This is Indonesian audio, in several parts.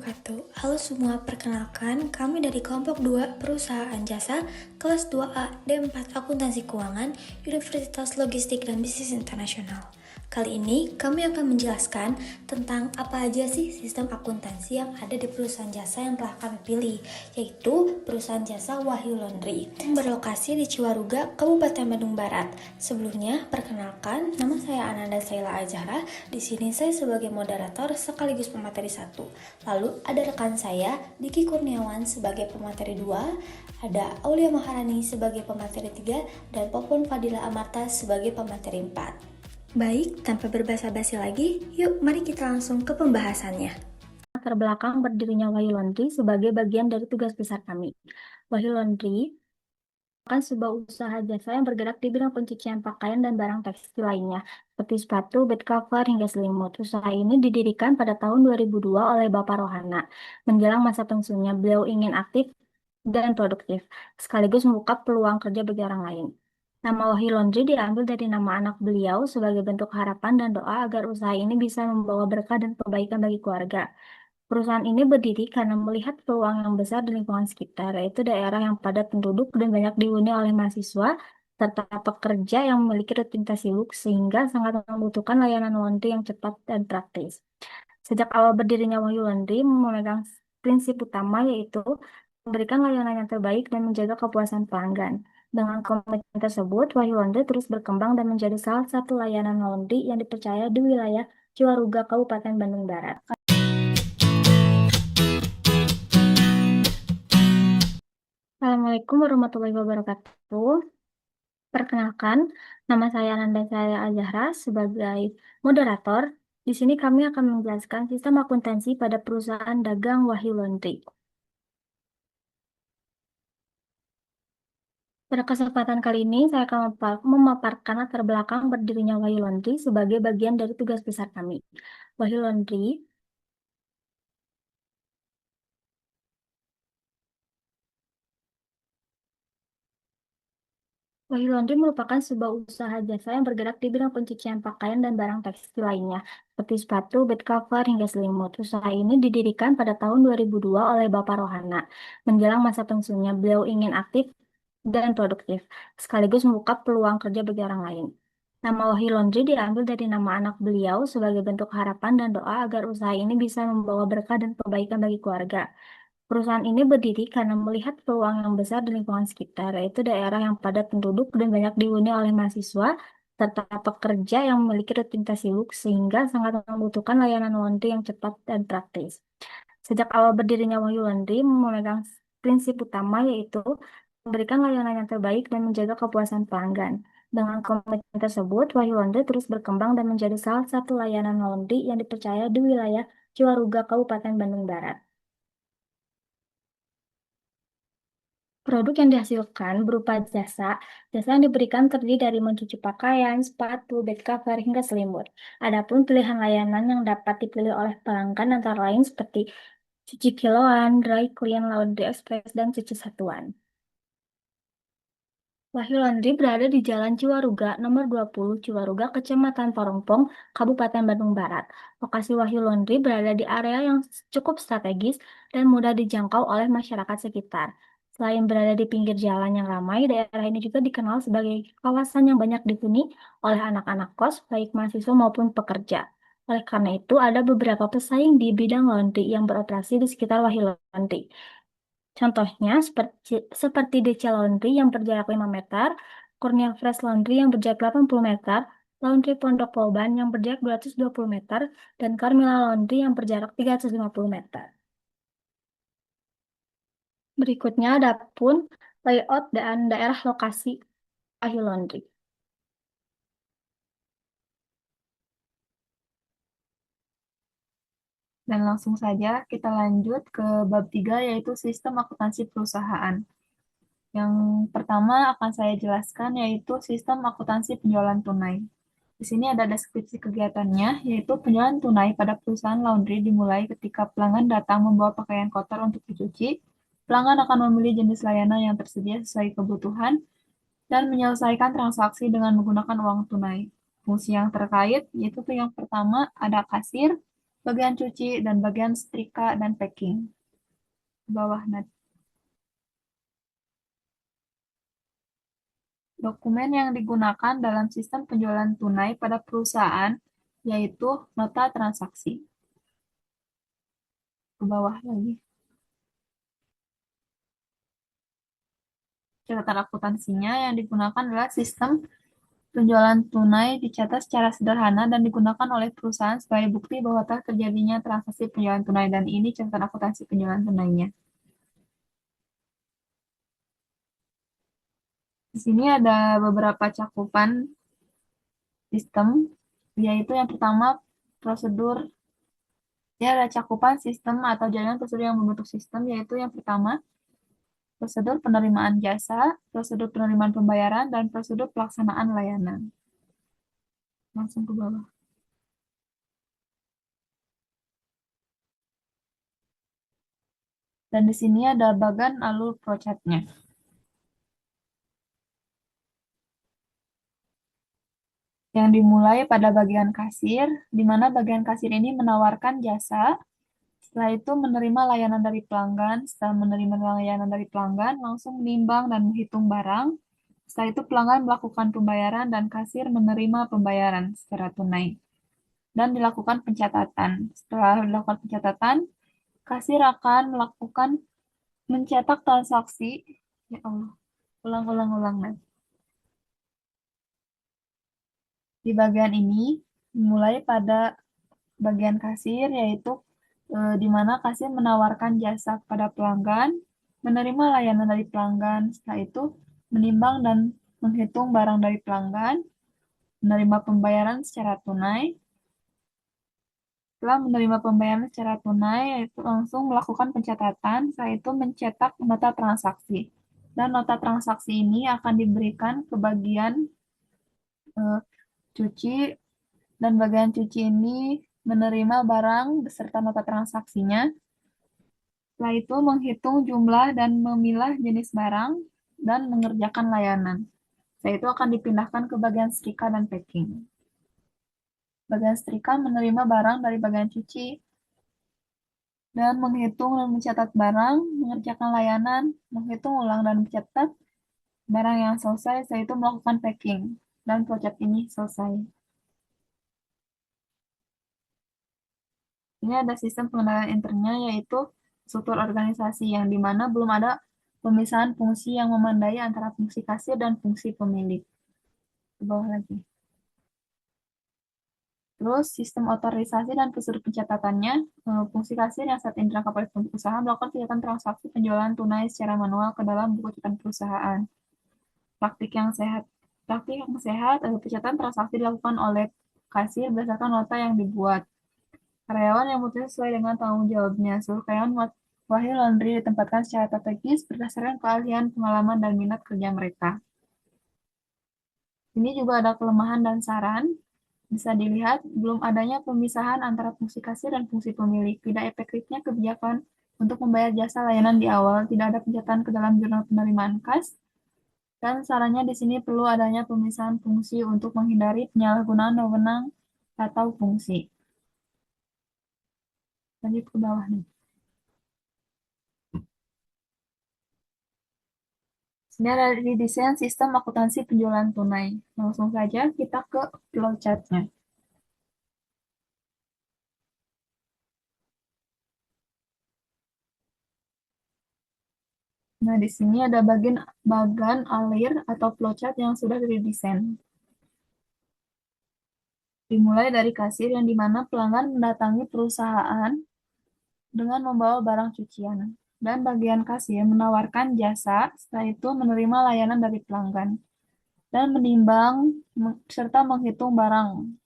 wabarakatuh. Halo semua, perkenalkan kami dari kelompok 2 Perusahaan Jasa kelas 2A D4 Akuntansi Keuangan Universitas Logistik dan Bisnis Internasional. Kali ini kami akan menjelaskan tentang apa aja sih sistem akuntansi yang ada di perusahaan jasa yang telah kami pilih, yaitu perusahaan jasa Wahyu Laundry yang berlokasi di Ciwaruga, Kabupaten Bandung Barat. Sebelumnya, perkenalkan, nama saya Ananda Saila Azhara. Di sini saya sebagai moderator sekaligus pemateri 1. Lalu ada rekan saya, Diki Kurniawan sebagai pemateri 2, ada Aulia Maharani sebagai pemateri 3, dan Popon Fadila Amarta sebagai pemateri 4. Baik, tanpa berbasa-basi lagi, yuk mari kita langsung ke pembahasannya. Latar belakang berdirinya Wahyu Laundry sebagai bagian dari tugas besar kami. Wahyu Laundry merupakan sebuah usaha jasa yang bergerak di bidang pencucian pakaian dan barang tekstil lainnya, seperti sepatu, bed cover, hingga selimut. Usaha ini didirikan pada tahun 2002 oleh Bapak Rohana. Menjelang masa pensiunnya, beliau ingin aktif dan produktif, sekaligus membuka peluang kerja bagi orang lain. Nama Wahyu Laundry diambil dari nama anak beliau sebagai bentuk harapan dan doa agar usaha ini bisa membawa berkah dan kebaikan bagi keluarga. Perusahaan ini berdiri karena melihat peluang yang besar di lingkungan sekitar, yaitu daerah yang padat penduduk dan banyak dihuni oleh mahasiswa, serta pekerja yang memiliki rutinitas sibuk sehingga sangat membutuhkan layanan laundry yang cepat dan praktis. Sejak awal berdirinya Wahyu Laundry memegang prinsip utama yaitu memberikan layanan yang terbaik dan menjaga kepuasan pelanggan. Dengan komitmen tersebut, Wahyu Laundry terus berkembang dan menjadi salah satu layanan laundry yang dipercaya di wilayah Ciwaruga, Kabupaten Bandung Barat. Assalamualaikum warahmatullahi wabarakatuh. Perkenalkan, nama saya Ananda Saya Azhara sebagai moderator. Di sini kami akan menjelaskan sistem akuntansi pada perusahaan dagang Wahyu Laundry. Pada kesempatan kali ini, saya akan memaparkan latar belakang berdirinya Wahyu Laundry sebagai bagian dari tugas besar kami. Wahyu Laundry Wahyu Laundry merupakan sebuah usaha jasa yang bergerak di bidang pencucian pakaian dan barang tekstil lainnya, seperti sepatu, bed cover, hingga selimut. Usaha ini didirikan pada tahun 2002 oleh Bapak Rohana. Menjelang masa pensiunnya, beliau ingin aktif dan produktif, sekaligus membuka peluang kerja bagi orang lain. Nama Wahyu Laundry diambil dari nama anak beliau sebagai bentuk harapan dan doa agar usaha ini bisa membawa berkah dan kebaikan bagi keluarga. Perusahaan ini berdiri karena melihat peluang yang besar di lingkungan sekitar, yaitu daerah yang padat penduduk dan banyak dihuni oleh mahasiswa, serta pekerja yang memiliki rutinitas sibuk sehingga sangat membutuhkan layanan laundry yang cepat dan praktis. Sejak awal berdirinya Wahyu Laundry memegang prinsip utama yaitu memberikan layanan yang terbaik dan menjaga kepuasan pelanggan. Dengan komitmen tersebut, Wahyu Laundry terus berkembang dan menjadi salah satu layanan laundry yang dipercaya di wilayah Ciwaruga, Kabupaten Bandung Barat. Produk yang dihasilkan berupa jasa. Jasa yang diberikan terdiri dari mencuci pakaian, sepatu, bed cover, hingga selimut. Adapun pilihan layanan yang dapat dipilih oleh pelanggan antara lain seperti cuci kiloan, dry clean, laundry express, dan cuci satuan. Wahyu Laundry berada di Jalan Ciwaruga, nomor 20, Ciwaruga, Kecamatan Parongpong, Kabupaten Bandung Barat. Lokasi Wahyu Laundry berada di area yang cukup strategis dan mudah dijangkau oleh masyarakat sekitar. Selain berada di pinggir jalan yang ramai, daerah ini juga dikenal sebagai kawasan yang banyak dihuni oleh anak-anak kos, baik mahasiswa maupun pekerja. Oleh karena itu, ada beberapa pesaing di bidang laundry yang beroperasi di sekitar Wahyu Laundry. Contohnya seperti DC Laundry yang berjarak 5 meter, Kurnia Fresh Laundry yang berjarak 80 meter, Laundry Pondok Polban yang berjarak 220 meter, dan Carmila Laundry yang berjarak 350 meter. Berikutnya ada pun layout dan daerah lokasi Wahyu Laundry. Dan langsung saja kita lanjut ke bab 3 yaitu sistem akuntansi perusahaan. Yang pertama akan saya jelaskan yaitu sistem akuntansi penjualan tunai. Di sini ada deskripsi kegiatannya, yaitu penjualan tunai pada perusahaan laundry dimulai ketika pelanggan datang membawa pakaian kotor untuk dicuci. Pelanggan akan memilih jenis layanan yang tersedia sesuai kebutuhan dan menyelesaikan transaksi dengan menggunakan uang tunai. Fungsi yang terkait yaitu yang pertama ada kasir, bagian cuci, dan bagian setrika dan packing. Bawah nanti. Dokumen yang digunakan dalam sistem penjualan tunai pada perusahaan yaitu nota transaksi. Ke bawah lagi. Catatan akuntansinya yang digunakan adalah sistem penjualan tunai dicatat secara sederhana dan digunakan oleh perusahaan sebagai bukti bahwa telah terjadinya transaksi penjualan tunai, dan ini catatan akuntansi penjualan tunainya. Di sini ada beberapa cakupan sistem, yaitu yang pertama prosedur. Ini ada cakupan sistem atau jaringan prosedur yang membentuk sistem, yaitu yang pertama prosedur penerimaan jasa, prosedur penerimaan pembayaran, dan prosedur pelaksanaan layanan. Langsung ke bawah. Dan di sini ada bagan alur prochatnya. Yang dimulai pada bagian kasir, di mana bagian kasir ini menawarkan jasa, setelah itu menerima layanan dari pelanggan, setelah menerima layanan dari pelanggan, langsung menimbang dan menghitung barang, setelah itu pelanggan melakukan pembayaran dan kasir menerima pembayaran secara tunai. Dan dilakukan pencatatan. Setelah dilakukan pencatatan, kasir akan melakukan mencetak transaksi. Ya Allah, ulang-ulang. Di bagian ini, mulai pada bagian kasir, yaitu di mana kasir menawarkan jasa kepada pelanggan, menerima layanan dari pelanggan, setelah itu menimbang dan menghitung barang dari pelanggan, menerima pembayaran secara tunai. Setelah menerima pembayaran secara tunai, yaitu langsung melakukan pencatatan, setelah itu mencetak nota transaksi. Dan nota transaksi ini akan diberikan ke bagian cuci, dan bagian cuci ini menerima barang beserta nota transaksinya. Setelah itu menghitung jumlah dan memilah jenis barang dan mengerjakan layanan. Setelah itu akan dipindahkan ke bagian setrika dan packing. Bagian setrika menerima barang dari bagian cuci dan menghitung dan mencatat barang, mengerjakan layanan, menghitung ulang dan mencatat barang yang selesai, setelah itu melakukan packing. Dan project ini selesai. Ini ada sistem pengendalian internnya, yaitu struktur organisasi, yang dimana belum ada pemisahan fungsi yang memandai antara fungsi kasir dan fungsi pemilik. Ke bawah lagi. Terus sistem otorisasi dan prosedur pencatatannya, fungsi kasir yang saat ini dirangkap oleh perusahaan melakukan kegiatan transaksi penjualan tunai secara manual ke dalam buku catatan perusahaan. Praktik yang sehat, pencatatan transaksi dilakukan oleh kasir berdasarkan nota yang dibuat. Karyawan yang bekerja sesuai dengan tanggung jawabnya. Seluruh karyawan Wahyu Laundry ditempatkan secara strategis berdasarkan keahlian, pengalaman, dan minat kerja mereka. Ini juga ada kelemahan dan saran. Bisa dilihat, belum adanya pemisahan antara fungsi kasir dan fungsi pemilik. Tidak efektifnya kebijakan untuk membayar jasa layanan di awal. Tidak ada pencatatan ke dalam jurnal penerimaan kas. Dan sarannya di sini perlu adanya pemisahan fungsi untuk menghindari penyalahgunaan wewenang atau fungsi. Lanjut ke bawah nih. Sini ada di desain sistem akuntansi penjualan tunai. Langsung saja kita ke flowchart-nya. Nah, di sini ada bagan alir atau flowchart yang sudah didesain. Dimulai dari kasir, yang dimana pelanggan mendatangi perusahaan dengan membawa barang cucian. Dan bagian kasir menawarkan jasa, setelah itu menerima layanan dari pelanggan. Dan menimbang serta menghitung barang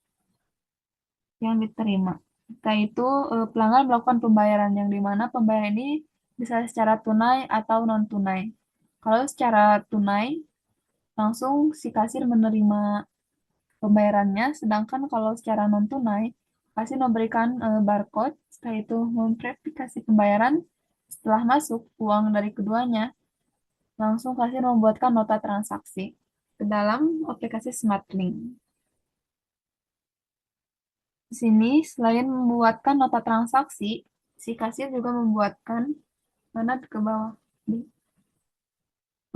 yang diterima. Setelah itu pelanggan melakukan pembayaran, yang dimana pembayaran ini bisa secara tunai atau non-tunai. Kalau secara tunai, langsung si kasir menerima pembayarannya, sedangkan kalau secara non-tunai, kasir memberikan barcode, setelah itu memverifikasi pembayaran, setelah masuk uang dari keduanya, langsung kasir membuatkan nota transaksi ke dalam aplikasi SmartLink. Di sini selain membuatkan nota transaksi, si kasir juga membuatkan mana ke bawah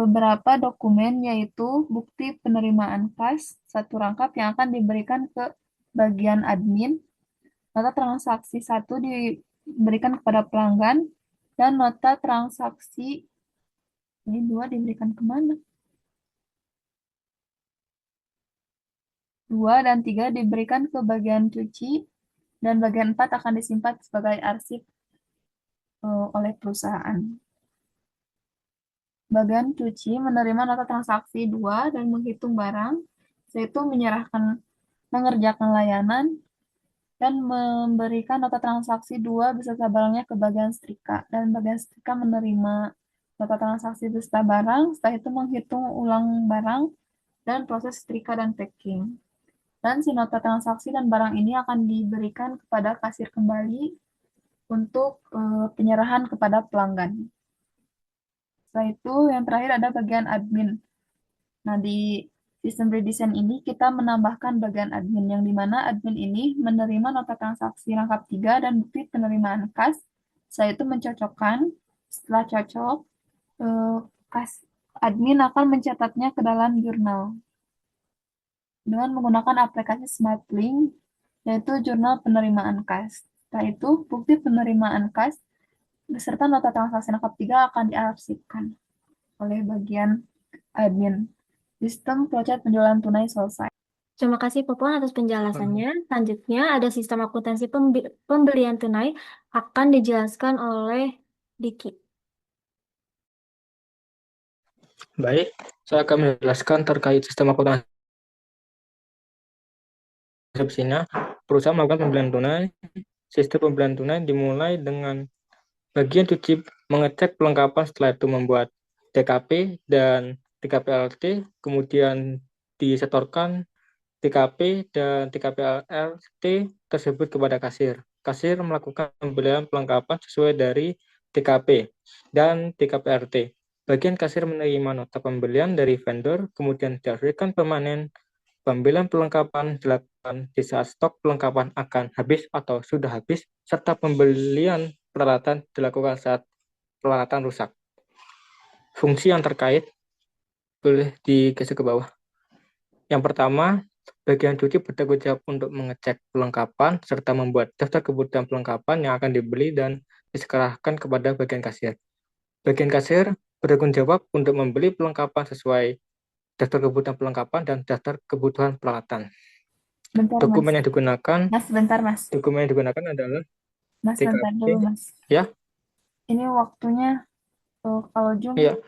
beberapa dokumen yaitu bukti penerimaan kas satu rangkap yang akan diberikan ke bagian admin, nota transaksi satu diberikan kepada pelanggan, dan nota transaksi ini dua diberikan kemana? Dua dan tiga diberikan ke bagian cuci, dan bagian empat akan disimpan sebagai arsip oleh perusahaan. Bagian cuci menerima nota transaksi 2 dan menghitung barang, yaitu mengerjakan layanan, dan memberikan nota transaksi 2 beserta barangnya ke bagian setrika. Dan bagian setrika menerima nota transaksi beserta barang, setelah itu menghitung ulang barang, dan proses setrika dan packing. Dan si nota transaksi dan barang ini akan diberikan kepada kasir kembali untuk penyerahan kepada pelanggan. Setelah itu yang terakhir ada bagian admin. Nah, di sistem redesign ini kita menambahkan bagian admin yang dimana admin ini menerima nota transaksi rangkap 3 dan bukti penerimaan kas. Setelah itu mencocokkan. Setelah cocok, eh, kas admin akan mencatatnya ke dalam jurnal dengan menggunakan aplikasi SmartLink, yaitu jurnal penerimaan kas. Setelah itu, bukti penerimaan kas beserta nota transaksi rangkap 3 akan diarsipkan oleh bagian admin. Sistem flowchart penjualan tunai selesai. Terima kasih Popon atas penjelasannya. Selanjutnya ada sistem akuntansi pembelian tunai akan dijelaskan oleh Diki. Baik, saya akan menjelaskan terkait sistem akuntansi. Resepsinya, perusahaan melakukan pembelian tunai. Sistem pembelian tunai dimulai dengan bagian cuci mengecek perlengkapan, setelah itu membuat TKP dan TKP-LT, kemudian disetorkan TKP dan TKP-LT tersebut kepada kasir. Kasir melakukan pembelian perlengkapan sesuai dari TKP dan TKP-LT. Bagian kasir menerima nota pembelian dari vendor, kemudian dialirkan permanen. Pembelian perlengkapan dilakukan di saat stok perlengkapan akan habis atau sudah habis, serta pembelian peralatan dilakukan saat peralatan rusak. Fungsi yang terkait boleh digeser ke bawah. Yang pertama, bagian cuci bertanggung jawab untuk mengecek perlengkapan serta membuat daftar kebutuhan perlengkapan yang akan dibeli dan diserahkan kepada bagian kasir. Bagian kasir bertanggung jawab untuk membeli perlengkapan sesuai daftar kebutuhan perlengkapan dan daftar kebutuhan peralatan. Bentar, Mas. Dokumen yang digunakan Bentar, Mas. Dokumen yang digunakan adalah Mas, bentar TKP. dulu, Mas. Ya, Ini waktunya, kalau Zoom ya,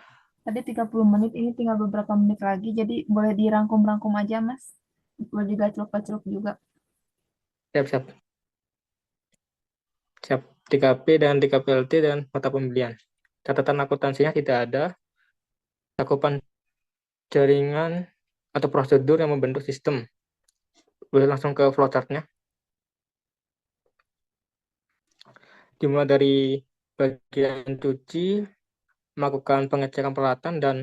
tadi 30 menit, ini tinggal beberapa menit lagi, jadi boleh dirangkum-rangkum aja, Mas. Boleh digaclok-gaclok juga. siap. TKP dan TKPLT dan nota pembelian. Catatan akuntansinya tidak ada. Cakupan jaringan atau prosedur yang membentuk sistem. Boleh langsung ke flowchart-nya. Dimulai dari bagian cuci, melakukan pengecekan peralatan dan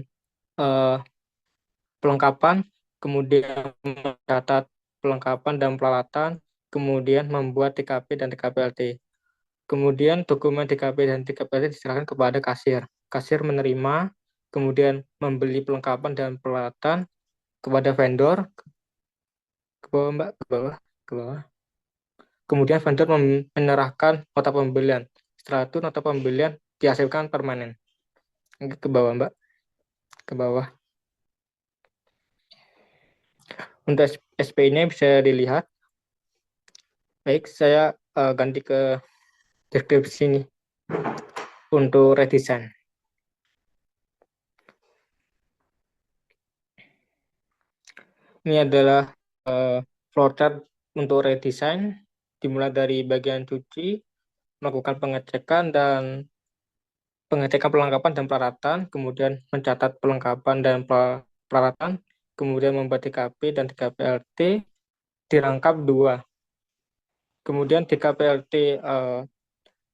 perlengkapan, kemudian mencatat perlengkapan dan peralatan, kemudian membuat TKP dan TKPLT. Kemudian dokumen TKP dan TKPLT diserahkan kepada kasir. Kasir menerima, kemudian membeli perlengkapan dan peralatan kepada vendor. Ke bawah, Mbak, ke bawah. Kemudian vendor menyerahkan nota pembelian. Setelah itu nota pembelian dihasilkan permanen. Ke bawah, Mbak, ke bawah. Untuk SP-nya bisa dilihat. Baik, saya ganti ke deskripsi ini untuk redesign. Ini adalah flowchart untuk redesign, dimulai dari bagian cuci, melakukan pengecekan perlengkapan dan peralatan, kemudian mencatat perlengkapan dan peralatan, kemudian membuat TKP dan TKPLT, dirangkap 2. Kemudian TKPLT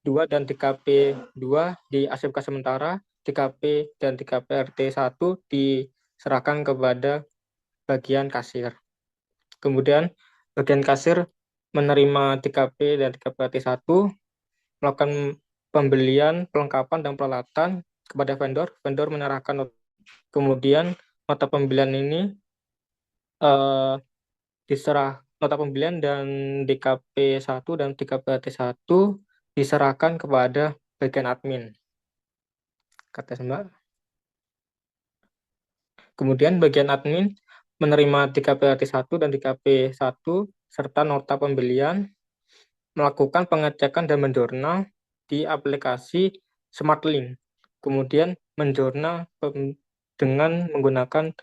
2 dan TKP 2 diarsipkan sementara, TKP dan TKPLT 1 diserahkan kepada bagian kasir. Kemudian bagian kasir menerima TKP dan TKP-1, melakukan pembelian, pelengkapan, dan peralatan kepada vendor. Vendor menyerahkan, kemudian nota pembelian ini diserah nota pembelian dan DKP-1 dan TKP-1 diserahkan kepada bagian admin, kata Mbak. Kemudian bagian admin menerima TKP-1 dan TKP-1 serta nota pembelian, melakukan pengecekan dan menjurnal di aplikasi SmartLink. Kemudian menjurnal dengan menggunakan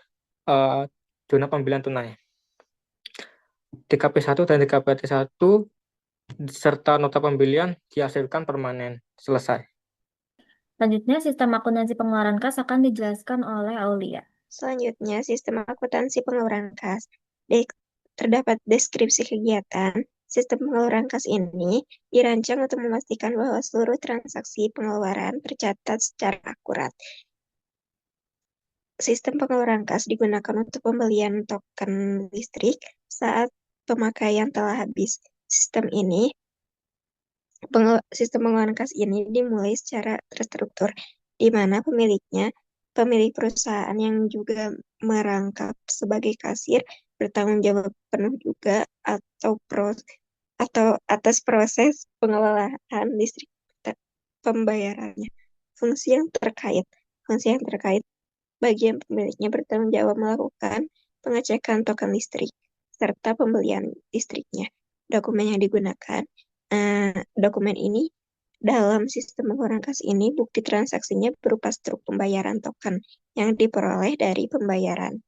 jurnal pembelian tunai. TKP-1 dan TKP-1 serta nota pembelian dihasilkan permanen. Selesai. Selanjutnya, sistem akuntansi pengeluaran kas akan dijelaskan oleh Aulia. Selanjutnya, sistem akuntansi pengeluaran kas. Terdapat deskripsi kegiatan. Sistem pengeluaran kas ini dirancang untuk memastikan bahwa seluruh transaksi pengeluaran tercatat secara akurat. Sistem pengeluaran kas digunakan untuk pembelian token listrik saat pemakaian telah habis. Sistem pengeluaran kas ini dimulai secara terstruktur, di mana pemilik perusahaan yang juga merangkap sebagai kasir, bertanggung jawab penuh juga atau atas proses pengelolaan listrik pembayarannya. Fungsi yang terkait, bagian pemiliknya bertanggung jawab melakukan pengecekan token listrik serta pembelian listriknya. Dokumen yang digunakan, dokumen ini dalam sistem pengeluaran kas ini, bukti transaksinya berupa struk pembayaran token yang diperoleh dari pembayaran.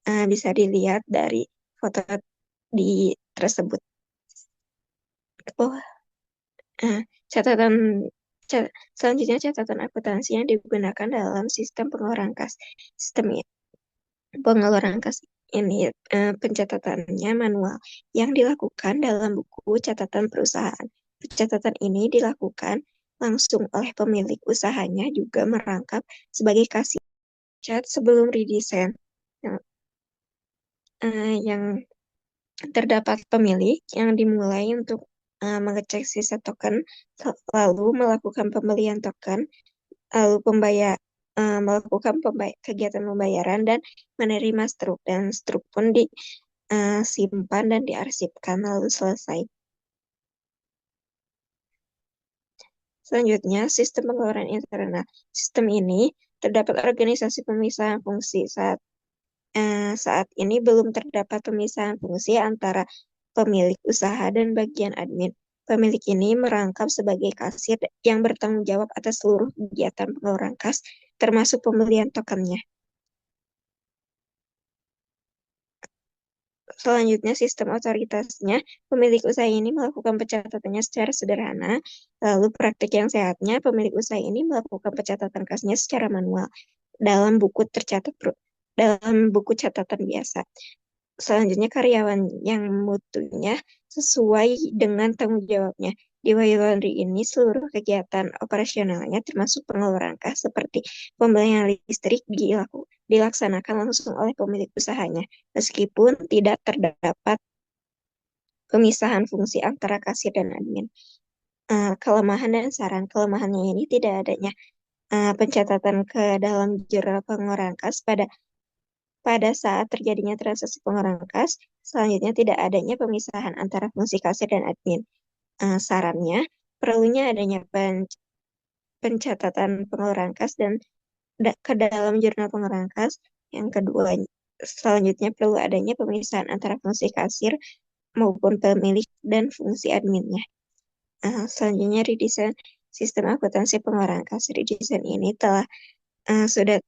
Bisa dilihat dari foto di tersebut. Selanjutnya catatan akuntansi yang digunakan dalam sistem pengeluaran kas. Sistem pengeluaran kas ini pencatatannya manual yang dilakukan dalam buku catatan perusahaan. Pencatatan ini dilakukan langsung oleh pemilik usahanya juga merangkap sebagai kasir. Cat sebelum redesign yang terdapat pemilik yang dimulai untuk mengecek sisa token, lalu melakukan pembelian token, lalu melakukan kegiatan pembayaran dan menerima struk, dan struk pun disimpan dan diarsipkan lalu selesai. Selanjutnya, sistem pengeluaran internal. Sistem ini terdapat organisasi pemisahan fungsi. Saat ini belum terdapat pemisahan fungsi antara pemilik usaha dan bagian admin. Pemilik ini merangkap sebagai kasir yang bertanggung jawab atas seluruh kegiatan pengeluaran kas, termasuk pembelian tokennya. Selanjutnya, sistem otoritasnya. Pemilik usaha ini melakukan pencatatannya secara sederhana. Lalu praktik yang sehatnya, pemilik usaha ini melakukan pencatatan kasnya secara manual dalam buku catatan biasa. Selanjutnya, karyawan yang mutunya sesuai dengan tanggung jawabnya. Di Way Laundry ini, seluruh kegiatan operasionalnya termasuk pengeluaran kas seperti pembelian listrik dilaksanakan langsung oleh pemilik usahanya, meskipun tidak terdapat pemisahan fungsi antara kasir dan admin. Kelemahan dan saran. Kelemahannya ini tidak adanya pencatatan ke dalam jurnal pengeluaran kas pada saat terjadinya transaksi pengeluaran kas. Selanjutnya, tidak adanya pemisahan antara fungsi kasir dan admin. Sarannya, perlunya adanya pencatatan pengeluaran kas dan ke dalam jurnal pengeluaran kas. Yang kedua, selanjutnya perlu adanya pemisahan antara fungsi kasir maupun pemilik dan fungsi adminnya. Selanjutnya, redesign sistem akuntansi pengeluaran kas. Redesign ini sudah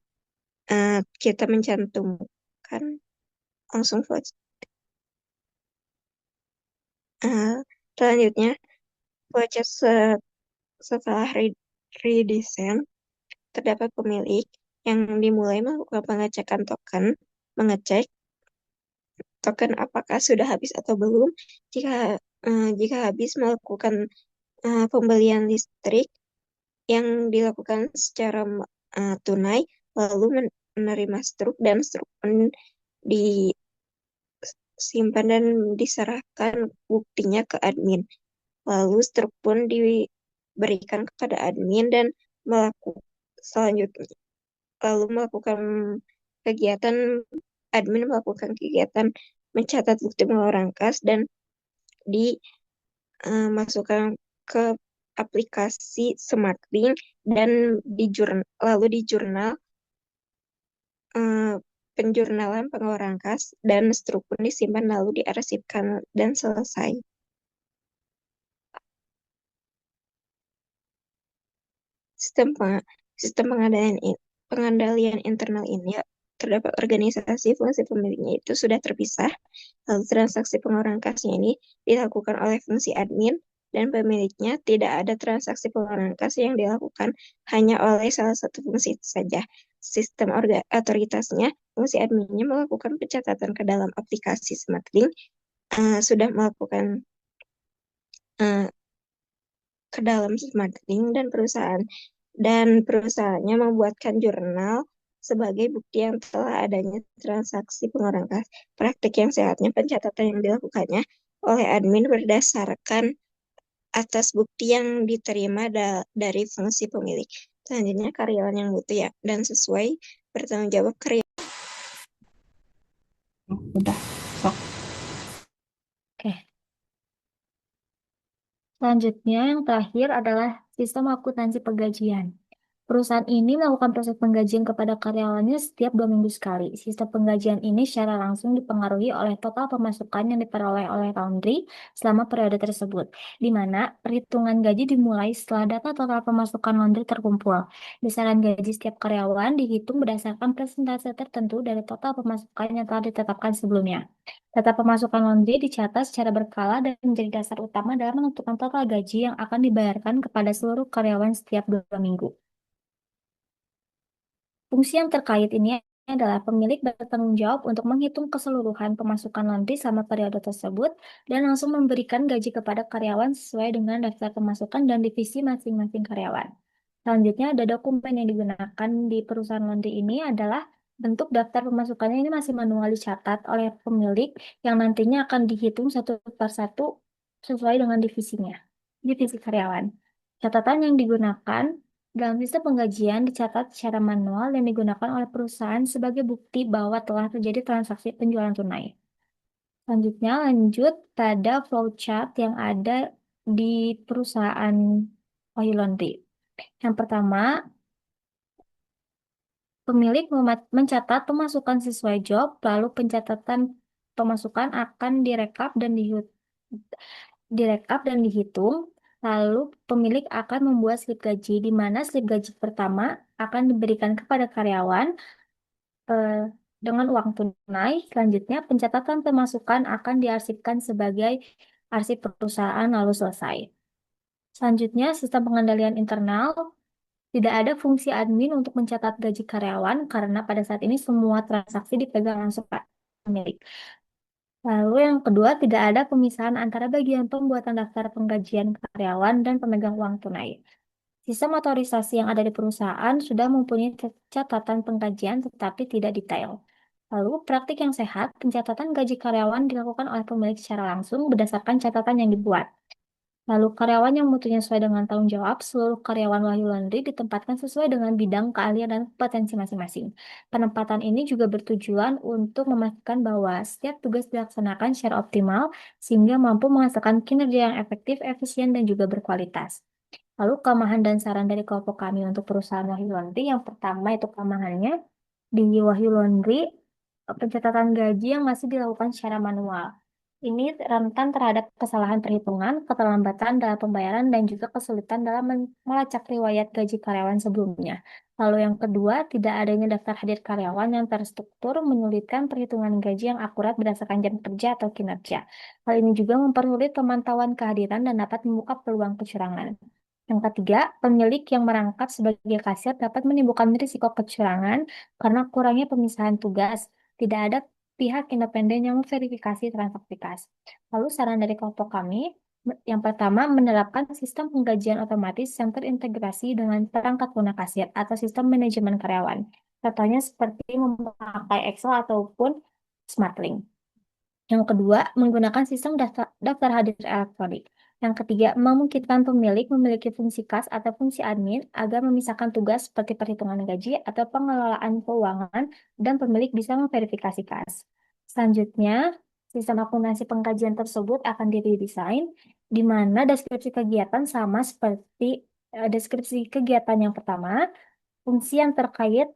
kita mencantumkan langsung vote. Selanjutnya, proses setelah redesign, terdapat pemilik yang dimulai melakukan pengecekan token, mengecek token apakah sudah habis atau belum. Jika habis, melakukan pembelian listrik yang dilakukan secara tunai, lalu menerima struk, dan struk pun disimpan dan diserahkan buktinya ke admin. Lalu struk pun diberikan kepada admin dan melakukan selanjutnya lalu melakukan kegiatan admin melakukan kegiatan mencatat bukti pengeluaran kas dan dimasukkan ke aplikasi SmartLink dan lalu di jurnal penjurnalan pengeluaran kas dan struk pun disimpan lalu diarsipkan dan selesai. Sistem sistem pengandalian internal ini terdapat organisasi fungsi pemiliknya itu sudah terpisah. Lalu transaksi pengeluaran kasnya ini dilakukan oleh fungsi admin dan pemiliknya tidak ada transaksi pengeluaran kas yang dilakukan hanya oleh salah satu fungsi itu saja. Sistem otoritasnya, fungsi adminnya melakukan pencatatan ke dalam aplikasi SmartLink, sudah melakukan ke dalam SmartLink dan perusahaannya membuatkan jurnal sebagai bukti yang telah adanya transaksi pengeluaran kas. Praktik yang sehatnya pencatatan yang dilakukannya oleh admin berdasarkan atas bukti yang diterima dari fungsi pemilik. Selanjutnya karyawan yang butuh ya dan sesuai bertanggung jawab karyawan. Udah, sok. Oke. Selanjutnya yang terakhir adalah sistem akuntansi penggajian. Perusahaan ini melakukan proses penggajian kepada karyawannya setiap 2 minggu sekali. Sistem penggajian ini secara langsung dipengaruhi oleh total pemasukan yang diperoleh oleh laundry selama periode tersebut, di mana perhitungan gaji dimulai setelah data total pemasukan laundry terkumpul. Besaran gaji setiap karyawan dihitung berdasarkan persentase tertentu dari total pemasukan yang telah ditetapkan sebelumnya. Data pemasukan laundry dicatat secara berkala dan menjadi dasar utama dalam menentukan total gaji yang akan dibayarkan kepada seluruh karyawan setiap 2 minggu. Fungsi yang terkait ini adalah pemilik bertanggung jawab untuk menghitung keseluruhan pemasukan laundry selama periode tersebut dan langsung memberikan gaji kepada karyawan sesuai dengan daftar pemasukan dan divisi masing-masing karyawan. Selanjutnya ada dokumen yang digunakan di perusahaan laundry ini adalah bentuk daftar pemasukannya ini masih manual dicatat oleh pemilik yang nantinya akan dihitung satu per satu sesuai dengan divisi karyawan. Catatan yang digunakan dalam sistem penggajian dicatat secara manual dan digunakan oleh perusahaan sebagai bukti bahwa telah terjadi transaksi penjualan tunai. Selanjutnya lanjut pada flowchart yang ada di perusahaan Wahyu Laundry. Yang pertama, pemilik mencatat pemasukan sesuai job, lalu pencatatan pemasukan akan direkap dan dihitung. Lalu pemilik akan membuat slip gaji, di mana slip gaji pertama akan diberikan kepada karyawan eh, dengan uang tunai. Selanjutnya pencatatan pemasukan akan diarsipkan sebagai arsip perusahaan lalu selesai. Selanjutnya sistem pengendalian internal. Tidak ada fungsi admin untuk mencatat gaji karyawan karena pada saat ini semua transaksi dipegang langsung Pak pemilik. Lalu yang kedua, tidak ada pemisahan antara bagian pembuatan daftar penggajian karyawan dan pemegang uang tunai. Sistem otorisasi yang ada di perusahaan sudah mempunyai catatan penggajian tetapi tidak detail. Lalu, praktik yang sehat, pencatatan gaji karyawan dilakukan oleh pemilik secara langsung berdasarkan catatan yang dibuat. Lalu, karyawan yang mutunya sesuai dengan tanggung jawab, seluruh karyawan Wahyu Laundry ditempatkan sesuai dengan bidang keahlian dan kompetensi masing-masing. Penempatan ini juga bertujuan untuk memastikan bahwa setiap tugas dilaksanakan secara optimal sehingga mampu menghasilkan kinerja yang efektif, efisien, dan juga berkualitas. Lalu kelemahan dan saran dari kelompok kami untuk perusahaan Wahyu Laundry, yang pertama itu kelemahannya di Wahyu Laundry, pencatatan gaji yang masih dilakukan secara manual. Ini rentan terhadap kesalahan perhitungan, keterlambatan dalam pembayaran, dan juga kesulitan dalam melacak riwayat gaji karyawan sebelumnya. Lalu yang kedua, tidak adanya daftar hadir karyawan yang terstruktur menyulitkan perhitungan gaji yang akurat berdasarkan jam kerja atau kinerja. Hal ini juga mempersulit pemantauan kehadiran dan dapat membuka peluang kecurangan. Yang ketiga, pemilik yang merangkap sebagai kasir dapat menimbulkan risiko kecurangan karena kurangnya pemisahan tugas. Tidak ada pihak independen yang memverifikasi transaksi kas. Lalu saran dari kelompok kami, yang pertama menerapkan sistem penggajian otomatis yang terintegrasi dengan perangkat lunak kasir atau sistem manajemen karyawan. Contohnya seperti memakai Excel ataupun SmartLink. Yang kedua, menggunakan sistem daftar hadir elektronik. Yang ketiga, memungkinkan pemilik memiliki fungsi kas atau fungsi admin agar memisahkan tugas seperti perhitungan gaji atau pengelolaan keuangan dan pemilik bisa memverifikasi kas. Selanjutnya, sistem akuntansi pengkajian tersebut akan diredesain di mana deskripsi kegiatan sama seperti deskripsi kegiatan yang pertama, fungsi yang terkait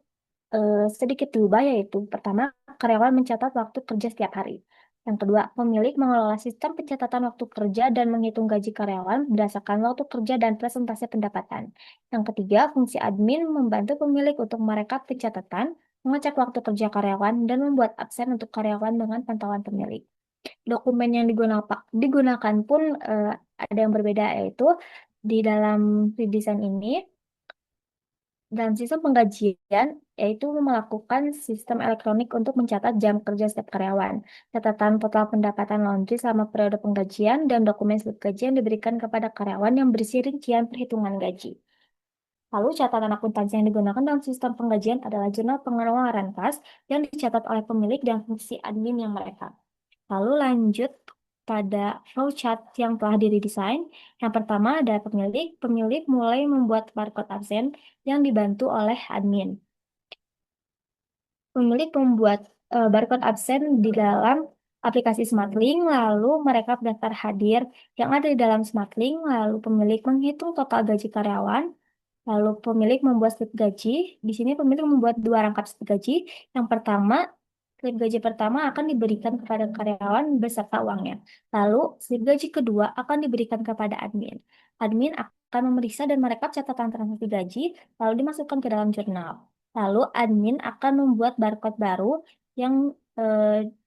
sedikit berubah yaitu pertama, karyawan mencatat waktu kerja setiap hari. Yang kedua, pemilik mengelola sistem pencatatan waktu kerja dan menghitung gaji karyawan berdasarkan waktu kerja dan presentasi pendapatan. Yang ketiga, fungsi admin membantu pemilik untuk merekap pencatatan, mengecek waktu kerja karyawan, dan membuat absen untuk karyawan dengan pantauan pemilik. Dokumen yang digunakan pun ada yang berbeda, yaitu di dalam redesign ini dalam sistem penggajian, yaitu melakukan sistem elektronik untuk mencatat jam kerja setiap karyawan, catatan total pendapatan laundry selama periode penggajian, dan dokumen slip gaji yang diberikan kepada karyawan yang berisi rincian perhitungan gaji. Lalu catatan akuntansi yang digunakan dalam sistem penggajian adalah jurnal pengeluaran kas yang dicatat oleh pemilik dan fungsi admin yang mereka. Lalu lanjut pada flowchart yang telah diredesain. Yang pertama ada pemilik. Pemilik mulai membuat barcode absen yang dibantu oleh admin. Pemilik membuat barcode absen di dalam aplikasi SmartLink, lalu mereka daftar hadir yang ada di dalam SmartLink, lalu pemilik menghitung total gaji karyawan, lalu pemilik membuat slip gaji. Di sini pemilik membuat dua rangkap slip gaji. Yang pertama, slip gaji pertama akan diberikan kepada karyawan beserta uangnya. Lalu, slip gaji kedua akan diberikan kepada admin. Admin akan memeriksa dan merekap catatan transaksi gaji, lalu dimasukkan ke dalam jurnal. Lalu, admin akan membuat barcode baru yang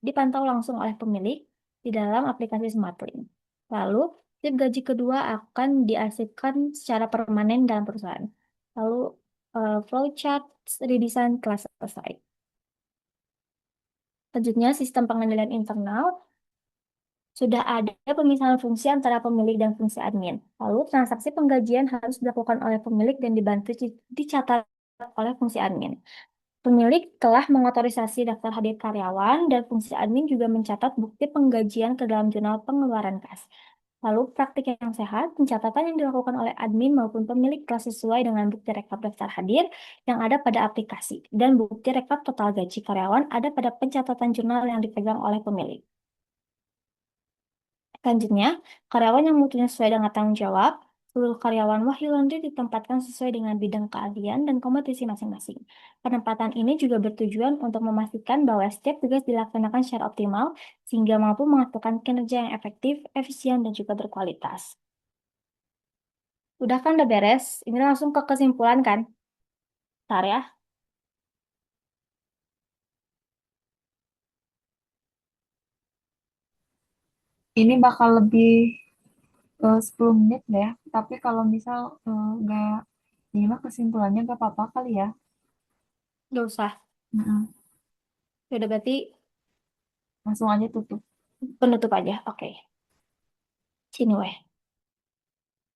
dipantau langsung oleh pemilik di dalam aplikasi SmartLink. Lalu, slip gaji kedua akan diarsipkan secara permanen dalam perusahaan. Lalu, flowchart redesign telah selesai. Selanjutnya, sistem pengendalian internal sudah ada pemisahan fungsi antara pemilik dan fungsi admin. Lalu, transaksi penggajian harus dilakukan oleh pemilik dan dibantu dicatat oleh fungsi admin. Pemilik telah mengotorisasi daftar hadir karyawan dan fungsi admin juga mencatat bukti penggajian ke dalam jurnal pengeluaran kas. Lalu praktik yang sehat, pencatatan yang dilakukan oleh admin maupun pemilik telah sesuai dengan bukti rekap daftar hadir yang ada pada aplikasi dan bukti rekap total gaji karyawan ada pada pencatatan jurnal yang dipegang oleh pemilik. Selanjutnya, karyawan yang mutunya sesuai dengan tanggung jawab, seluruh karyawan Wahyu Laundry ditempatkan sesuai dengan bidang keahlian dan kompetisi masing-masing. Penempatan ini juga bertujuan untuk memastikan bahwa setiap tugas dilaksanakan secara optimal sehingga mampu menghasilkan kinerja yang efektif, efisien, dan juga berkualitas. Udah kan, udah beres? Ini langsung ke kesimpulan kan? Bentar ya. Ini bakal lebih 10 menit deh, tapi kalau misal nggak nyimak kesimpulannya nggak apa-apa kali ya. Nggak usah. Mm-mm. Ya udah berarti Langsung aja tutup. penutup aja. Oke. Sini weh.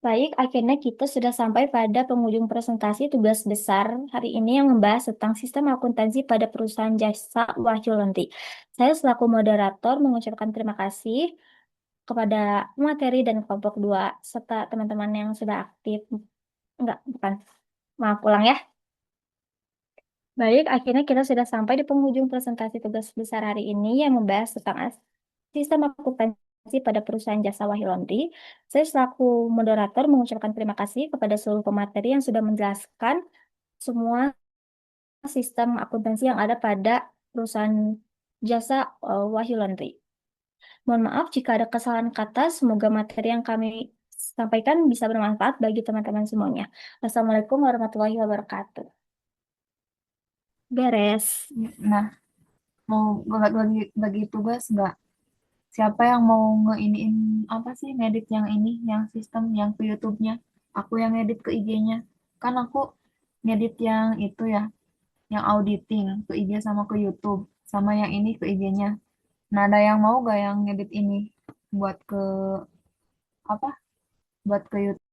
Baik, akhirnya kita sudah sampai pada penghujung presentasi tugas besar hari ini yang membahas tentang sistem akuntansi pada perusahaan jasa Wahyu Laundry. Saya selaku moderator mengucapkan terima kasih kepada materi dan kelompok 2 serta teman-teman yang sudah aktif. Enggak, bukan. Maaf, ulang ya. Baik, akhirnya kita sudah sampai di penghujung presentasi tugas besar hari ini yang membahas tentang sistem akuntansi pada perusahaan jasa Wahyu Laundry. Saya selaku moderator mengucapkan terima kasih kepada seluruh pemateri yang sudah menjelaskan semua sistem akuntansi yang ada pada perusahaan jasa Wahyu Laundry. Mohon maaf jika ada kesalahan kata, semoga materi yang kami sampaikan bisa bermanfaat bagi teman-teman semuanya. Wassalamualaikum warahmatullahi wabarakatuh. Beres. Nah, mau bagi tugas nggak? Siapa yang mau ngeiniin apa sih ngedit yang ini, yang sistem yang ke YouTube-nya? Aku yang ngedit ke IG-nya. Kan aku ngedit yang itu ya, yang auditing ke IG sama ke YouTube, sama yang ini ke IG-nya. Nah, ada yang mau gak yang ngedit ini buat ke apa? Buat ke YouTube?